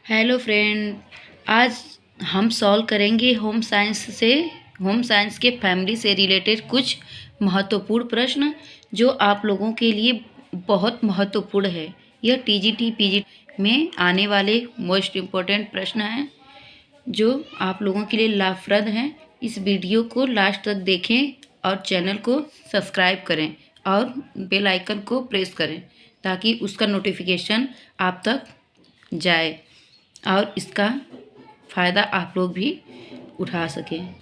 Hello friend. आज हम solve करेंगे होम साइंस के फैमिली से रिलेटेड कुछ महत्वपूर्ण प्रश्न जो आप लोगों के लिए बहुत महत्वपूर्ण है। यह टीजीटी पीजीटी में आने वाले मोस्ट इम्पोर्टेंट प्रश्न हैं जो आप लोगों के लिए लाभप्रद हैं। इस वीडियो को लास्ट तक देखें और चैनल को सब्सक्राइब करें और बेल आइकन को प्रेस करें ताकि उसका नोटिफिकेशन आप तक जाए और इसका फ़ायदा आप लोग भी उठा सकें।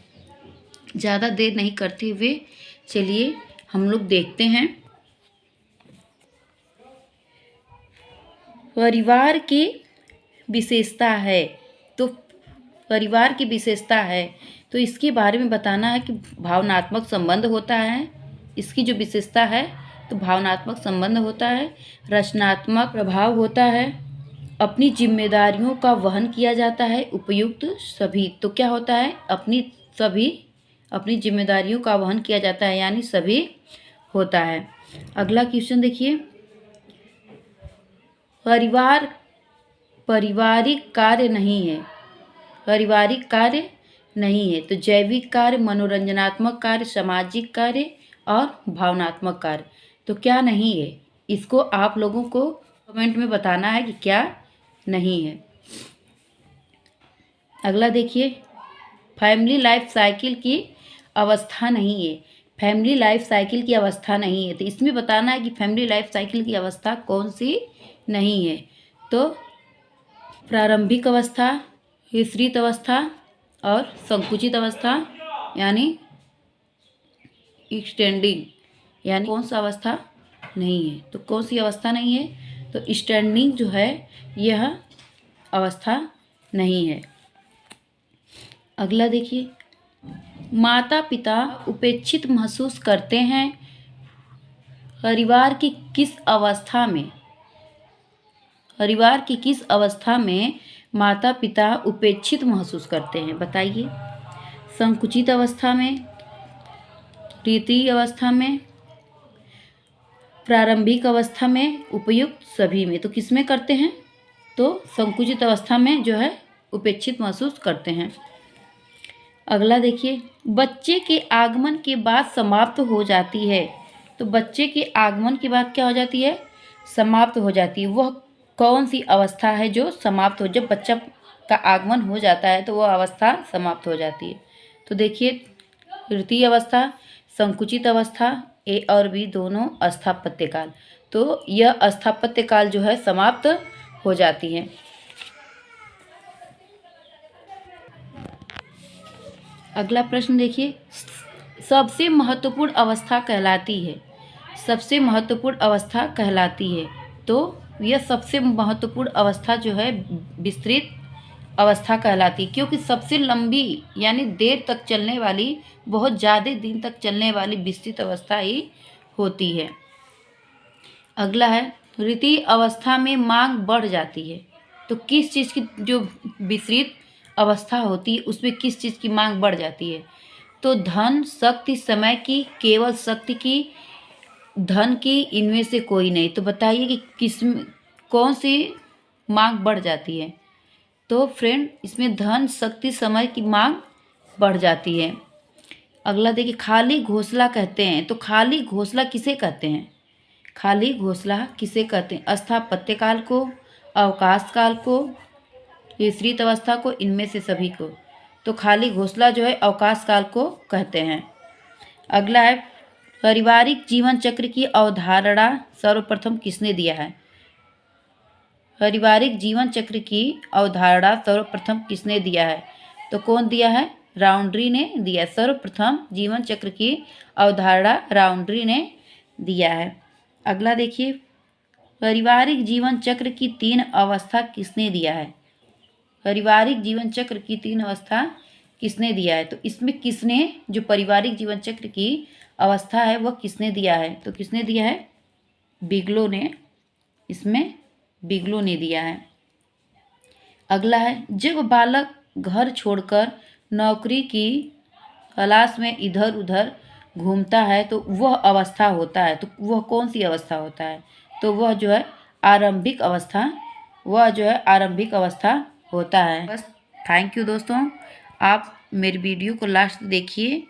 ज़्यादा देर नहीं करते हुए चलिए हम लोग देखते हैं। परिवार की विशेषता है तो परिवार की विशेषता है तो इसके बारे में बताना है कि भावनात्मक संबंध होता है। इसकी जो विशेषता है तो भावनात्मक संबंध होता है, रचनात्मक प्रभाव होता है, अपनी जिम्मेदारियों का वहन किया जाता है, उपयुक्त सभी। तो क्या होता है? अपनी जिम्मेदारियों का वहन किया जाता है यानी सभी होता है। अगला क्वेश्चन देखिए, पारिवारिक कार्य नहीं है। पारिवारिक कार्य नहीं है तो जैविक कार्य, मनोरंजनात्मक कार्य, सामाजिक कार्य और भावनात्मक कार्य। तो क्या नहीं है, इसको आप लोगों को कमेंट में बताना है कि क्या नहीं है। अगला देखिए, फैमिली लाइफ साइकिल की अवस्था नहीं है। फैमिली लाइफ साइकिल की अवस्था नहीं है तो इसमें बताना है कि फैमिली लाइफ साइकिल की अवस्था कौन सी नहीं है। तो प्रारंभिक अवस्था, विस्तृत अवस्था और संकुचित अवस्था यानी एक्सटेंडिंग, यानी कौन सा अवस्था नहीं है। तो कौन सी अवस्था नहीं है? तो स्टैंडिंग जो है यह अवस्था नहीं है। अगला देखिए, माता पिता उपेक्षित महसूस करते हैं परिवार की किस अवस्था में? परिवार की किस अवस्था में माता पिता उपेक्षित महसूस करते हैं बताइए। संकुचित अवस्था में, तृतीय अवस्था में, प्रारंभिक अवस्था में, उपयुक्त सभी में। तो किस में करते हैं? तो संकुचित अवस्था में जो है उपेक्षित महसूस करते हैं। अगला देखिए, बच्चे के आगमन के बाद समाप्त हो जाती है। तो बच्चे के आगमन के बाद क्या हो जाती है? समाप्त हो जाती है। वह कौन सी अवस्था है जो समाप्त हो? जब बच्चा का आगमन हो जाता है तो वह अवस्था समाप्त हो जाती है। तो देखिए, तृतीय अवस्था, संकुचित अवस्था, ए और बी दोनों अस्थापत्य काल। तो यह अस्थापत्य काल जो है समाप्त हो जाती है। अगला प्रश्न देखिए, सबसे महत्वपूर्ण अवस्था कहलाती है। सबसे महत्वपूर्ण अवस्था कहलाती है तो यह सबसे महत्वपूर्ण अवस्था जो है विस्तृत अवस्था कहलाती है, क्योंकि सबसे लंबी यानी देर तक चलने वाली, बहुत ज़्यादा दिन तक चलने वाली विस्तृत अवस्था ही होती है। अगला है, तृतीय अवस्था में मांग बढ़ जाती है। तो किस चीज़ की जो विस्तृत अवस्था होती है उसमें किस चीज़ की मांग बढ़ जाती है? तो धन, शक्ति, समय की, केवल शक्ति की, धन की, इनमें से कोई नहीं। तो बताइए कि कौन सी मांग बढ़ जाती है? तो फ्रेंड, इसमें धन, शक्ति, समय की मांग बढ़ जाती है। अगला देखिए, खाली घोंसला कहते हैं। तो खाली घोंसला किसे कहते हैं? खाली घोंसला किसे कहते हैं? अस्थापत्य काल को, अवकाश काल को, विस्तृत अवस्था को, इनमें से सभी को। तो खाली घोंसला जो है अवकाश काल को कहते हैं। अगला है, पारिवारिक जीवन चक्र की अवधारणा सर्वप्रथम किसने दिया है? पारिवारिक जीवन चक्र की अवधारणा सर्वप्रथम किसने दिया है? तो कौन दिया है? राउंड्री ने दिया। सर्वप्रथम जीवन चक्र की अवधारणा राउंड्री ने दिया है। अगला देखिए, पारिवारिक जीवन चक्र की 3 अवस्था किसने दिया है? पारिवारिक जीवन चक्र की 3 अवस्था किसने दिया है? तो इसमें किसने जो पारिवारिक जीवन चक्र की अवस्था है वह किसने दिया है? तो किसने दिया है? बिगलो ने। इसमें बिगलो ने दिया है। अगला है, जब बालक घर छोड़कर नौकरी की तलाश में इधर उधर घूमता है तो वह अवस्था होता है। तो वह कौन सी अवस्था होता है? तो वह जो है आरंभिक अवस्था, वह जो है आरंभिक अवस्था होता है। बस थैंक यू दोस्तों, आप मेरी वीडियो को लास्ट देखिए।